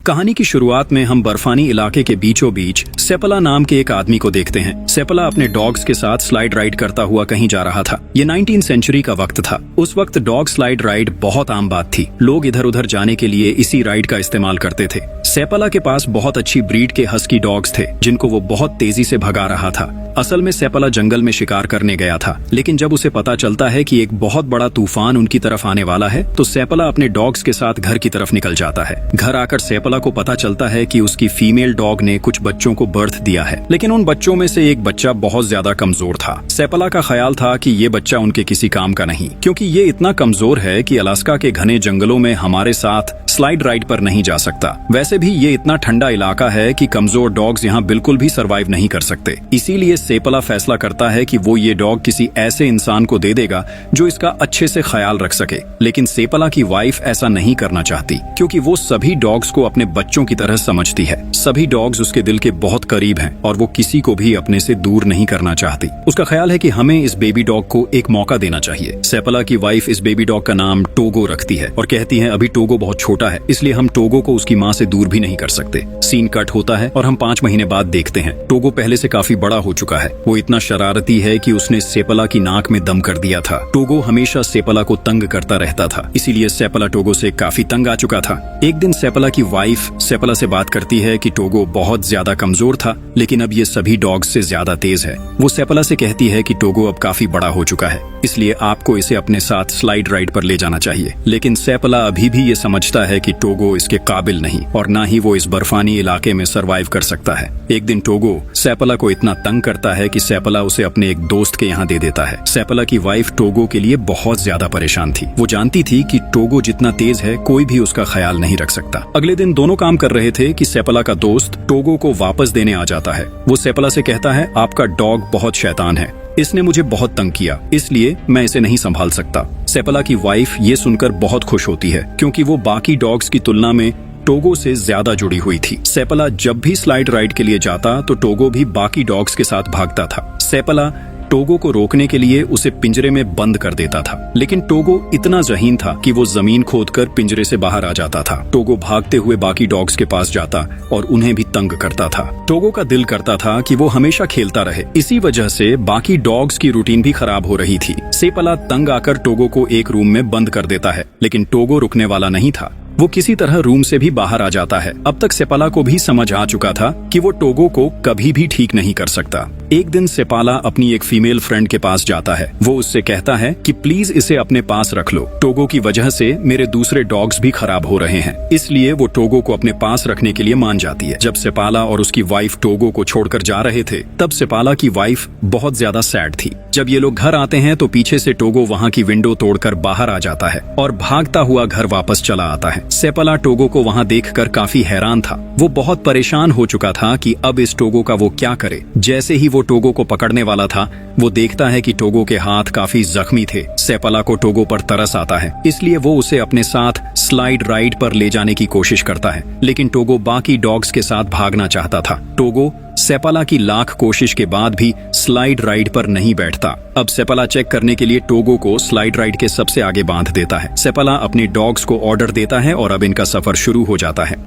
कहानी की शुरुआत में हम बर्फानी इलाके के बीचों बीच सेपला नाम के एक आदमी को देखते हैं। सेपला अपने डॉग्स के साथ स्लाइड राइड करता हुआ कहीं जा रहा था। ये 19वीं सेंचुरी का वक्त था। उस वक्त डॉग स्लाइड राइड बहुत आम बात थी। लोग इधर उधर जाने के लिए इसी राइड का इस्तेमाल करते थे। सेपला के पास बहुत अच्छी ब्रीड के हस्की डॉग्स थे जिनको वो बहुत तेजी से भगा रहा था। असल में सेपला जंगल में शिकार करने गया था, लेकिन जब उसे पता चलता है कि एक बहुत बड़ा तूफान उनकी तरफ आने वाला है तो सेपला अपने डॉग्स के साथ घर की तरफ निकल जाता है। घर आकर सेपला को पता चलता है कि उसकी फीमेल डॉग ने कुछ बच्चों को बर्थ दिया है, लेकिन उन बच्चों में से एक बच्चा बहुत ज्यादा कमजोर था। सेपला का ख्याल था कि ये बच्चा उनके किसी काम का नहीं, क्योंकि ये इतना कमजोर है कि अलास्का के घने जंगलों में हमारे साथ स्लाइड राइड पर नहीं जा सकता। वैसे भी ये इतना ठंडा इलाका है कि कमजोर डॉग्स यहाँ बिल्कुल भी सरवाइव नहीं कर सकते। इसीलिए सेपला फैसला करता है कि वो ये डॉग किसी ऐसे इंसान को दे देगा जो इसका अच्छे से ख्याल रख सके। लेकिन सेपला की वाइफ ऐसा नहीं करना चाहती, क्योंकि वो सभी डॉग्स को अपने बच्चों की तरह समझती है। सभी डॉग्स उसके दिल के बहुत करीब हैं और वो किसी को भी अपने से दूर नहीं करना चाहती। उसका ख्याल है कि हमें इस बेबी डॉग को एक मौका देना चाहिए। सेपला की वाइफ इस बेबी डॉग का नाम टोगो रखती है और कहती है अभी टोगो बहुत छोटा है, इसलिए हम टोगो को उसकी माँ से दूर भी नहीं कर सकते। सीन कट होता है और हम 5 महीने बाद देखते हैं। टोगो पहले से काफी बड़ा हो चुका है। वो इतना शरारती है कि उसने सेपला की नाक में दम कर दिया था। टोगो हमेशा सेपला को तंग करता रहता था, इसीलिए सेपला टोगो से काफी तंग आ चुका था। एक दिन सेपला की वाइफ सेपला से बात करती है कि टोगो बहुत ज्यादा कमजोर था, लेकिन अब ये सभी डॉग्स से ज्यादा तेज है। वो सेपला से कहती है कि टोगो अब काफी बड़ा हो चुका है, इसलिए आपको इसे अपने साथ स्लाइड राइड पर ले जाना चाहिए। लेकिन सेपला अभी भी ये समझता है कि टोगो इसके काबिल नहीं और ना ही वो इस बर्फानी इलाके में सरवाइव कर सकता है। एक दिन टोगो सेपला को इतना तंग करता है कि सेपला उसे अपने एक दोस्त के यहाँ दे देता है। सेपला की वाइफ टोगो के लिए बहुत ज्यादा परेशान थी। वो जानती थी कि टोगो जितना तेज है कोई भी उसका ख्याल नहीं रख सकता। अगले दिन दोनों काम कर रहे थे कि सेपला का दोस्त टोगो को वापस देने आ जाता है। वो सेपला से कहता है आपका डॉग बहुत शैतान है, इसने मुझे बहुत तंग किया, इसलिए मैं इसे नहीं संभाल सकता। सेपला की वाइफ ये सुनकर बहुत खुश होती है, क्योंकि वो बाकी डॉग्स की तुलना में टोगो से ज्यादा जुड़ी हुई थी। सेपला जब भी स्लाइड राइड के लिए जाता तो टोगो भी बाकी डॉग्स के साथ भागता था। सेपला टोगो को रोकने के लिए उसे पिंजरे में बंद कर देता था, लेकिन टोगो इतना ज़हीन था कि वो जमीन खोदकर पिंजरे से बाहर आ जाता था। टोगो भागते हुए बाकी डॉग्स के पास जाता और उन्हें भी तंग करता था। टोगो का दिल करता था कि वो हमेशा खेलता रहे। इसी वजह से बाकी डॉग्स की रूटीन भी खराब हो रही थी। सेपला तंग आकर टोगो को एक रूम में बंद कर देता है, लेकिन टोगो रुकने वाला नहीं था। वो किसी तरह रूम से भी बाहर आ जाता है। अब तक सेपला को भी समझ आ चुका था कि वो टोगो को कभी भी ठीक नहीं कर सकता। एक दिन सेपला अपनी एक फीमेल फ्रेंड के पास जाता है। वो उससे कहता है कि प्लीज इसे अपने पास रख लो, टोगो की वजह से मेरे दूसरे डॉग्स भी खराब हो रहे हैं। इसलिए वो टोगो को अपने पास रखने के लिए मान जाती है। जब सेपला और उसकी वाइफ टोगो को छोड़कर जा रहे थे, तब सेपला की वाइफ बहुत ज्यादा सैड थी। जब ये लोग घर आते हैं तो पीछे से टोगो वहाँ की विंडो तोड़कर बाहर आ जाता है और भागता हुआ घर वापस चला आता है। सेपला टोगो को वहाँ देखकर काफी हैरान था। वो बहुत परेशान हो चुका था कि अब इस टोगो का वो क्या करे। जैसे ही वो टोगो को पकड़ने वाला था, वो देखता है कि टोगो के हाथ काफी जख्मी थे। सेपला को टोगो पर तरस आता है, इसलिए वो उसे अपने साथ स्लाइड राइड पर ले जाने की कोशिश करता है, लेकिन टोगो बाकी डॉग्स के साथ भागना चाहता था। टोगो सेपला की लाख कोशिश के बाद भी स्लाइड राइड पर नहीं बैठता। अब सेपला चेक करने के लिए टोगो को स्लाइड राइड के सबसे आगे बांध देता है। सेपला अपने डॉग्स को ऑर्डर देता है और अब इनका सफर शुरू हो जाता है।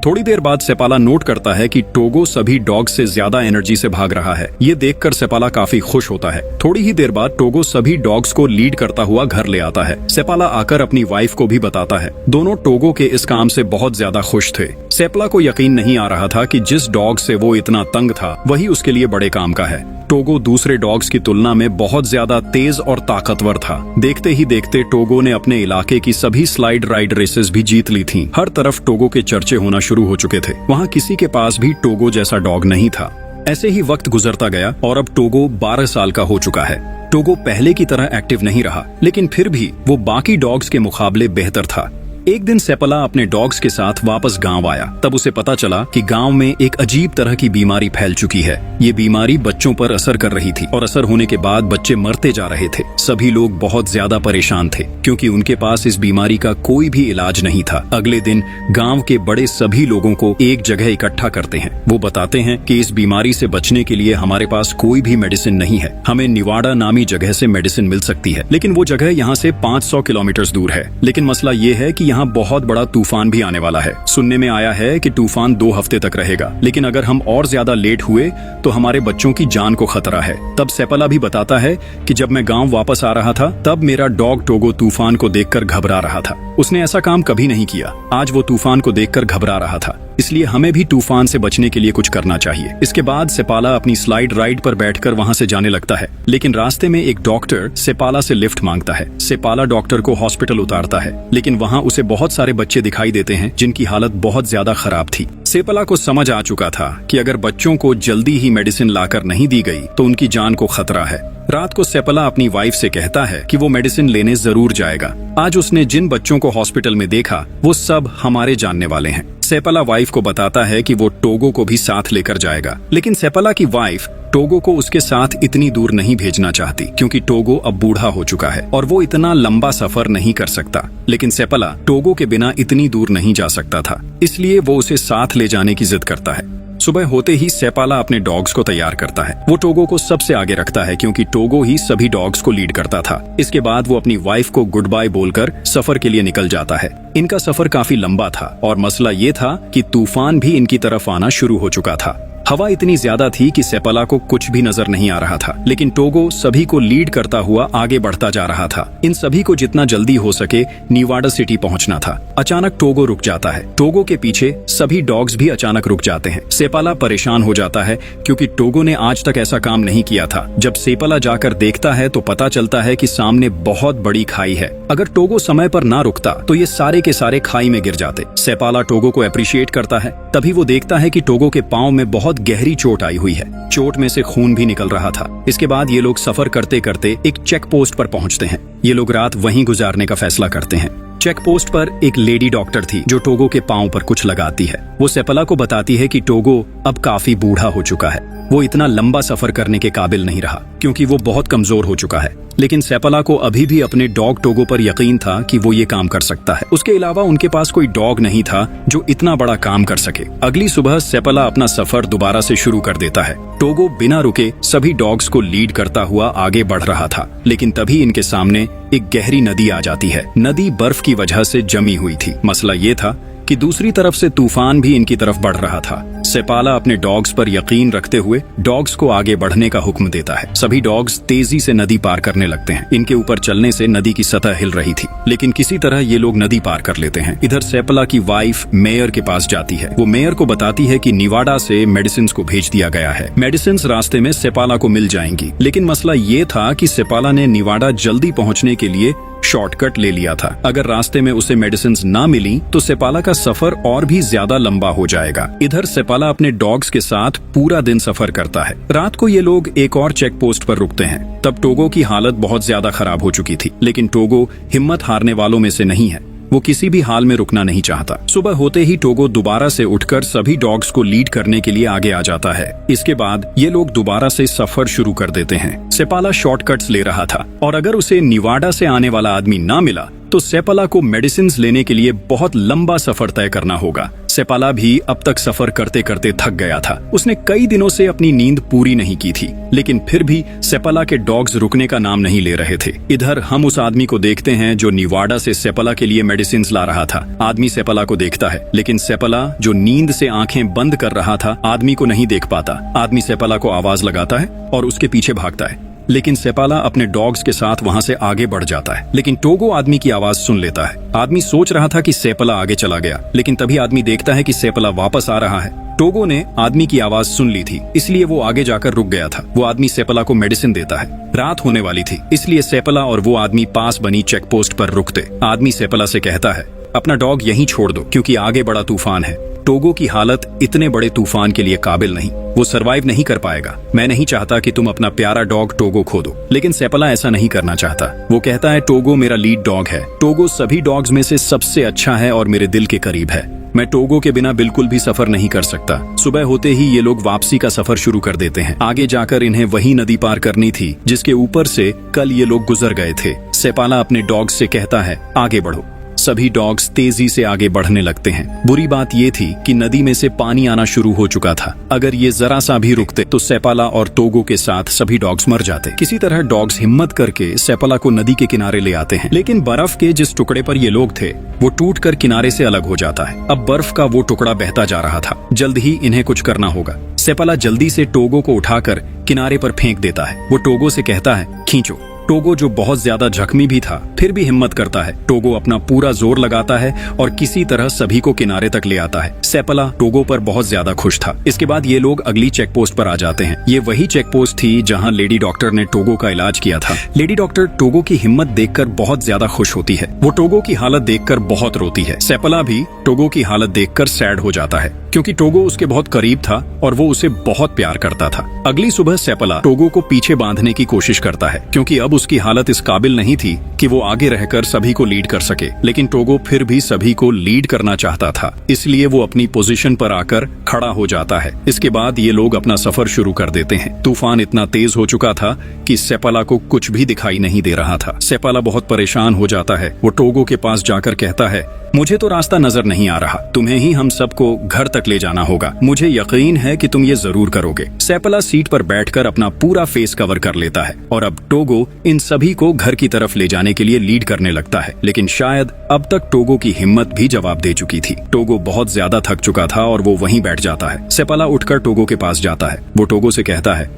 थोड़ी देर बाद सेपला नोट करता है कि टोगो सभी डॉग से ज्यादा एनर्जी से भाग रहा है। ये देखकर सेपला काफी खुश होता है। थोड़ी ही देर बाद टोगो सभी डॉग्स को लीड करता हुआ घर ले आता है। सेपला आकर अपनी वाइफ को भी बताता है। दोनों टोगो के इस काम से बहुत ज्यादा खुश थे। सेपला को यकीन नहीं आ रहा था कि जिस डॉग से वो इतना तंग था वही उसके लिए बड़े काम का है। टोगो दूसरे डॉग्स की तुलना में बहुत ज्यादा तेज और ताकतवर था। देखते ही देखते टोगो ने अपने इलाके की सभी स्लाइड राइड रेसेस भी जीत ली थीं। हर तरफ टोगो के चर्चे होना शुरू हो चुके थे। वहाँ किसी के पास भी टोगो जैसा डॉग नहीं था। ऐसे ही वक्त गुजरता गया और अब टोगो 12 साल का हो चुका है। टोगो पहले की तरह एक्टिव नहीं रहा, लेकिन फिर भी वो बाकी डॉग्स के मुकाबले बेहतर था। एक दिन सेपला अपने डॉग्स के साथ वापस गांव आया। तब उसे पता चला कि गांव में एक अजीब तरह की बीमारी फैल चुकी है। ये बीमारी बच्चों पर असर कर रही थी और असर होने के बाद बच्चे मरते जा रहे थे। सभी लोग बहुत ज्यादा परेशान थे, क्योंकि उनके पास इस बीमारी का कोई भी इलाज नहीं था। अगले दिन गांव के बड़े सभी लोगों को एक जगह इकट्ठा करते हैं। वो बताते हैं कि इस बीमारी से बचने के लिए हमारे पास कोई भी मेडिसिन नहीं है। हमें निवाड़ा नामी जगह से मेडिसिन मिल सकती है, लेकिन वो जगह यहाँ से 500 किलोमीटर दूर है। लेकिन मसला ये है कि यहाँ बहुत बड़ा तूफान भी आने वाला है। सुनने में आया है कि तूफान 2 हफ्ते तक रहेगा, लेकिन अगर हम और ज्यादा लेट हुए तो हमारे बच्चों की जान को खतरा है। तब सेपला भी बताता है कि जब मैं गांव वापस आ रहा था तब मेरा डॉग टोगो तूफान को देखकर घबरा रहा था। उसने ऐसा काम कभी नहीं किया। आज वो तूफान को देखकर घबरा रहा था, इसलिए हमें भी तूफान से बचने के लिए कुछ करना चाहिए। इसके बाद सेपाला अपनी स्लाइड राइड पर बैठकर वहां से जाने लगता है, लेकिन रास्ते में एक डॉक्टर सेपाला से लिफ्ट मांगता है। सेपाला डॉक्टर को हॉस्पिटल उतारता है, लेकिन वहां उसे बहुत सारे बच्चे दिखाई देते हैं जिनकी हालत बहुत ज्यादा खराब थी। सेपाला को समझ आ चुका था कि अगर बच्चों को जल्दी ही मेडिसिन लाकर नहीं दी गई तो उनकी जान को खतरा है। रात को सेपला अपनी वाइफ से कहता है कि वो मेडिसिन लेने जरूर जाएगा। आज उसने जिन बच्चों को हॉस्पिटल में देखा वो सब हमारे जानने वाले हैं। सेपला वाइफ को बताता है कि वो टोगो को भी साथ लेकर जाएगा, लेकिन सेपला की वाइफ टोगो को उसके साथ इतनी दूर नहीं भेजना चाहती, क्योंकि टोगो अब बूढ़ा हो चुका है और वो इतना लंबा सफर नहीं कर सकता। लेकिन सेपला टोगो के बिना इतनी दूर नहीं जा सकता था, इसलिए वो उसे साथ ले जाने की जिद करता है। सुबह होते ही सेपाला अपने डॉग्स को तैयार करता है। वो टोगो को सबसे आगे रखता है, क्योंकि टोगो ही सभी डॉग्स को लीड करता था। इसके बाद वो अपनी वाइफ को गुड बाय बोलकर सफर के लिए निकल जाता है। इनका सफर काफी लंबा था और मसला ये था कि तूफान भी इनकी तरफ आना शुरू हो चुका था। हवा इतनी ज्यादा थी कि सेपला को कुछ भी नजर नहीं आ रहा था, लेकिन टोगो सभी को लीड करता हुआ आगे बढ़ता जा रहा था। इन सभी को जितना जल्दी हो सके निवाडा सिटी पहुंचना था। अचानक टोगो रुक जाता है। टोगो के पीछे सभी डॉग्स भी अचानक रुक जाते हैं। सेपला परेशान हो जाता है, क्योंकि टोगो ने आज तक ऐसा काम नहीं किया था। जब सेपला जाकर देखता है तो पता चलता है कि सामने बहुत बड़ी खाई है। अगर टोगो समय पर ना रुकता तो ये सारे के सारे खाई में गिर जाते। सेपला टोगो को अप्रिशिएट करता है। तभी वो देखता है कि टोगो के पांव में बहुत गहरी चोट आई हुई है। चोट में से खून भी निकल रहा था। इसके बाद ये लोग सफर करते करते एक चेक पोस्ट पर पहुंचते हैं। ये लोग रात वहीं गुजारने का फैसला करते हैं। चेक पोस्ट पर एक लेडी डॉक्टर थी जो टोगो के पांव पर कुछ लगाती है। वो सेपला को बताती है कि टोगो अब काफी बूढ़ा हो चुका है। वो इतना लंबा सफर करने के काबिल नहीं रहा, क्योंकि वो बहुत कमजोर हो चुका है। लेकिन सेपला को अभी भी अपने डॉग टोगो पर यकीन था कि वो ये काम कर सकता है। उसके अलावा उनके पास कोई डॉग नहीं था जो इतना बड़ा काम कर सके। अगली सुबह सेपला अपना सफर दोबारा से शुरू कर देता है। टोगो बिना रुके सभी डॉग्स को लीड करता हुआ आगे बढ़ रहा था, लेकिन तभी इनके सामने एक गहरी नदी आ जाती है। नदी बर्फ की वजह से जमी हुई थी। मसला ये था कि दूसरी तरफ से तूफान भी इनकी तरफ बढ़ रहा था। सेपाला अपने डॉग्स पर यकीन रखते हुए डॉग्स को आगे बढ़ने का हुक्म देता है। सभी डॉग्स तेजी से नदी पार करने लगते हैं। इनके ऊपर चलने से नदी की सतह हिल रही थी, लेकिन किसी तरह ये लोग नदी पार कर लेते हैं। इधर सेपला की वाइफ मेयर के पास जाती है। वो मेयर को बताती है कि निवाडा से मेडिसिन को भेज दिया गया है। मेडिसिन रास्ते में सेपाला को मिल जाएंगी, लेकिन मसला ये था कि सेपाला ने निवाडा जल्दी पहुंचने के लिए शॉर्टकट ले लिया था। अगर रास्ते में उसे मेडिसिन ना मिली तो सेपाला का सफर और भी ज्यादा लंबा हो जाएगा। इधर सेपाला अपने डॉग्स के साथ पूरा दिन सफर करता है। रात को ये लोग एक और चेक पोस्ट पर रुकते हैं। तब टोगो की हालत बहुत ज्यादा खराब हो चुकी थी, लेकिन टोगो हिम्मत हारने वालों में से नहीं है। वो किसी भी हाल में रुकना नहीं चाहता। सुबह होते ही टोगो दोबारा से उठकर सभी डॉग्स को लीड करने के लिए आगे आ जाता है। इसके बाद ये लोग दोबारा से सफर शुरू कर देते हैं। सेपाला शॉर्टकट्स ले रहा था और अगर उसे निवाडा से आने वाला आदमी ना मिला तो सेपाला को मेडिसिन लेने के लिए बहुत लंबा सफर तय करना होगा। सेपाला भी अब तक सफर करते करते थक गया था। उसने कई दिनों से अपनी नींद पूरी नहीं की थी, लेकिन फिर भी सेपाला के डॉग्स रुकने का नाम नहीं ले रहे थे। इधर हम उस आदमी को देखते हैं जो निवाडा से सेपाला के लिए मेडिसिन ला रहा था। आदमी सेपाला को देखता है, लेकिन सेपाला जो नींद से आंखें बंद कर रहा था आदमी को नहीं देख पाता। आदमी सेपाला को आवाज लगाता है और उसके पीछे भागता है, लेकिन सेपाला अपने डॉग्स के साथ वहां से आगे बढ़ जाता है। लेकिन टोगो आदमी की आवाज सुन लेता है। आदमी सोच रहा था कि सेपाला आगे चला गया, लेकिन तभी आदमी देखता है कि सेपाला वापस आ रहा है। टोगो ने आदमी की आवाज सुन ली थी, इसलिए वो आगे जाकर रुक गया था। वो आदमी सेपाला को मेडिसिन देता है। रात होने वाली थी, इसलिए सेपाला और वो आदमी पास बनी चेक पोस्ट पर रुकते। आदमी सेपाला से कहता है, अपना डॉग यहीं छोड़ दो, क्योंकि आगे बड़ा तूफान है। टोगो की हालत इतने बड़े तूफान के लिए काबिल नहीं, वो सरवाइव नहीं कर पाएगा। मैं नहीं चाहता कि तुम अपना प्यारा डॉग टोगो खो दो। लेकिन सेपाला ऐसा नहीं करना चाहता। वो कहता है, टोगो मेरा लीड डॉग है। टोगो सभी डॉग्स में से सबसे अच्छा है और मेरे दिल के करीब है। मैं टोगो के बिना बिल्कुल भी सफर नहीं कर सकता। सुबह होते ही ये लोग वापसी का सफर शुरू कर देते हैं। आगे जाकर इन्हें वही नदी पार करनी थी जिसके ऊपर से कल ये लोग गुजर गए थे। सेपाला अपने डॉग से कहता है, आगे बढ़ो। सभी डॉग्स तेजी से आगे बढ़ने लगते हैं। बुरी बात ये थी कि नदी में से पानी आना शुरू हो चुका था। अगर ये जरा सा भी रुकते तो सेपाला और टोगो के साथ सभी डॉग्स मर जाते। किसी तरह डॉग्स हिम्मत करके सेपाला को नदी के किनारे ले आते हैं, लेकिन बर्फ के जिस टुकड़े पर ये लोग थे वो टूटकर किनारे से अलग हो जाता है। अब बर्फ का वो टुकड़ा बहता जा रहा था। जल्द ही इन्हें कुछ करना होगा। सेपाला जल्दी से टोगो को उठाकर किनारे पर फेंक देता है। वो टोगो से कहता है, खींचो। टोगो जो बहुत ज्यादा जख्मी भी था फिर भी हिम्मत करता है। टोगो अपना पूरा जोर लगाता है और किसी तरह सभी को किनारे तक ले आता है। सेपाला टोगो पर बहुत ज्यादा खुश था। इसके बाद ये लोग अगली चेक पोस्ट पर आ जाते हैं। ये वही चेक पोस्ट थी जहां लेडी डॉक्टर ने टोगो का इलाज किया था। लेडी डॉक्टर टोगो की हिम्मत देखकर बहुत ज्यादा खुश होती है। वो टोगो की हालत देखकर बहुत रोती है। सेपाला भी टोगो की हालत देखकर सैड हो जाता है, क्योंकि टोगो उसके बहुत करीब था और वो उसे बहुत प्यार करता था। अगली सुबह सेपाला टोगो को पीछे बांधने की कोशिश करता है, क्योंकि अब उसकी हालत इस काबिल नहीं थी कि वो आगे रहकर सभी को लीड कर सके। लेकिन टोगो फिर भी सभी को लीड करना चाहता था, इसलिए वो अपनी पोजीशन पर आकर खड़ा हो जाता है। इसके बाद ये लोग अपना सफर शुरू कर देते हैं। तूफान इतना तेज हो चुका था कि सेपाला को कुछ भी दिखाई नहीं दे रहा था। सेपाला बहुत परेशान हो जाता है। वो टोगो के पास जाकर कहता है, मुझे तो रास्ता नजर नहीं आ रहा। तुम्हें ही हम सबको घर तक ले जाना होगा। मुझे यकीन है कि तुम ये जरूर करोगे। सेपाला सीट पर बैठकर अपना पूरा फेस कवर कर लेता है और अब टोगो इन सभी को घर की तरफ ले जाने के लिए लीड करने लगता है। लेकिन शायद अब तक टोगो की हिम्मत भी जवाब दे चुकी थी। टोगो बहुत ज्यादा थक चुका था और वो वहीं बैठ जाता है। सेपाला उठकर टोगो के पास जाता है। वो टोगो से कहता है,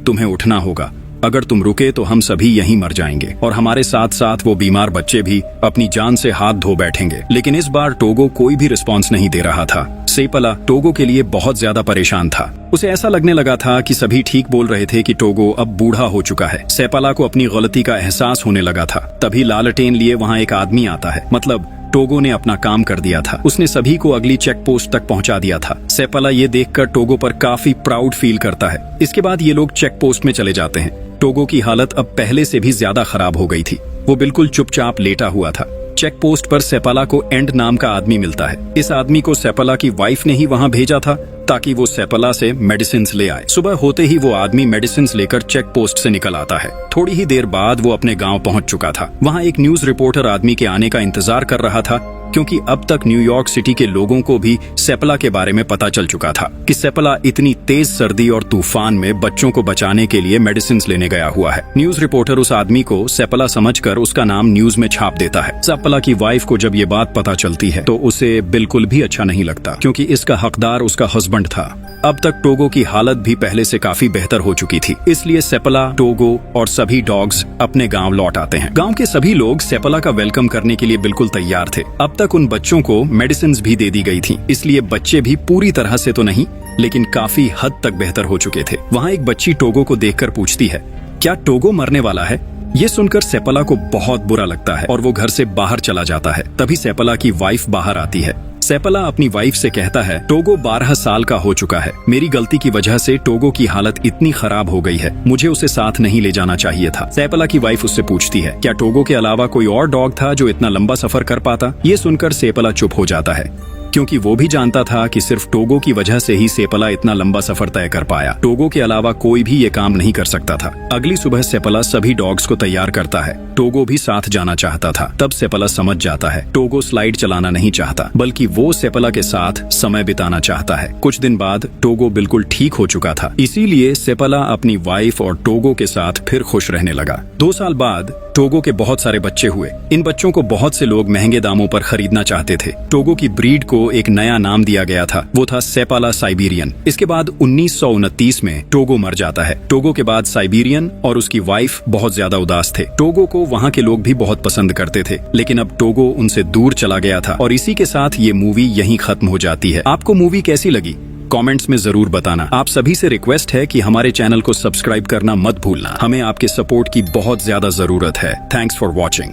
तुम्हें उठना होगा। अगर तुम रुके तो हम सभी यहीं मर जाएंगे और हमारे साथ साथ वो बीमार बच्चे भी अपनी जान से हाथ धो बैठेंगे। लेकिन इस बार टोगो कोई भी रिस्पॉन्स नहीं दे रहा था। सेपाला टोगो के लिए बहुत ज्यादा परेशान था। उसे ऐसा लगने लगा था कि सभी ठीक बोल रहे थे कि टोगो अब बूढ़ा हो चुका है। सेपाला को अपनी गलती का एहसास होने लगा था। तभी लालटेन लिए वहाँ एक आदमी आता है। मतलब टोगो ने अपना काम कर दिया था। उसने सभी को अगली चेक पोस्ट तक पहुंचा दिया था। सेपाला ये देखकर टोगो पर काफी प्राउड फील करता है। इसके बाद ये लोग चेक पोस्ट में चले जाते हैं। टोगो की हालत अब पहले से भी ज्यादा खराब हो गई थी। वो बिल्कुल चुपचाप लेटा हुआ था। चेक पोस्ट पर सेपाला को एंड नाम का आदमी मिलता है। इस आदमी को सेपाला की वाइफ ने ही वहां भेजा था ताकि वो सेपाला से मेडिसिन ले आए। सुबह होते ही वो आदमी मेडिसिन लेकर चेक पोस्ट से निकल आता है। थोड़ी ही देर बाद वो अपने गांव पहुंच चुका था। वहां एक न्यूज रिपोर्टर आदमी के आने का इंतजार कर रहा था, क्योंकि अब तक न्यूयॉर्क सिटी के लोगों को भी सेपाला के बारे में पता चल चुका था कि सेपाला इतनी तेज सर्दी और तूफान में बच्चों को बचाने के लिए मेडिसिन लेने गया हुआ है। न्यूज रिपोर्टर उस आदमी को सेपाला समझकर उसका नाम न्यूज में छाप देता है। सेपाला की वाइफ को जब ये बात पता चलती है तो उसे बिल्कुल भी अच्छा नहीं लगता, क्योंकि इसका हकदार उसका हस्बैंड था। अब तक टोगो की हालत भी पहले से काफी बेहतर हो चुकी थी। इसलिए सेपाला, टोगो और सभी डॉग्स अपने गांव लौट आते हैं। गांव के सभी लोग सेपाला का वेलकम करने के लिए बिल्कुल तैयार थे। अब तक उन बच्चों को मेडिसिन भी दे दी गई थी, इसलिए बच्चे भी पूरी तरह से तो नहीं, लेकिन काफी हद तक बेहतर हो चुके थे। वहाँ एक बच्ची टोगो को देखकर पूछती है, क्या टोगो मरने वाला है? ये सुनकर सेपाला को बहुत बुरा लगता है और वो घर से बाहर चला जाता है। तभी सेपाला की वाइफ बाहर आती है। सेपाला अपनी वाइफ से कहता है, टोगो 12 साल का हो चुका है। मेरी गलती की वजह से टोगो की हालत इतनी खराब हो गई है। मुझे उसे साथ नहीं ले जाना चाहिए था। सेपाला की वाइफ उससे पूछती है, क्या टोगो के अलावा कोई और डॉग था जो इतना लंबा सफर कर पाता? ये सुनकर सेपाला चुप हो जाता है, क्योंकि वो भी जानता था कि सिर्फ टोगो की वजह से ही सेपाला इतना लंबा सफर तय कर पाया। टोगो के अलावा कोई भी ये काम नहीं कर सकता था। अगली सुबह सेपाला सभी डॉग्स को तैयार करता है। टोगो भी साथ जाना चाहता था। तब सेपाला समझ जाता है टोगो स्लाइड चलाना नहीं चाहता, बल्कि वो सेपाला के साथ समय बिताना चाहता है। कुछ दिन बाद टोगो बिल्कुल ठीक हो चुका था, इसीलिए सेपाला अपनी वाइफ और टोगो के साथ फिर खुश रहने लगा। 2 साल बाद टोगो के बहुत सारे बच्चे हुए। इन बच्चों को बहुत से लोग महंगे दामों पर खरीदना चाहते थे। टोगो की ब्रीड को एक नया नाम दिया गया था, वो था सेपाला साइबेरियन। इसके बाद 1929 में टोगो मर जाता है। टोगो के बाद साइबेरियन और उसकी वाइफ बहुत ज्यादा उदास थे। टोगो को वहाँ के लोग भी बहुत पसंद करते थे, लेकिन अब टोगो उनसे दूर चला गया था। और इसी के साथ ये मूवी यहीं खत्म हो जाती है। आपको मूवी कैसी लगी? कमेंट्स में जरूर बताना। आप सभी से रिक्वेस्ट है कि हमारे चैनल को सब्सक्राइब करना मत भूलना। हमें आपके सपोर्ट की बहुत ज्यादा जरूरत है। Thanks for watching.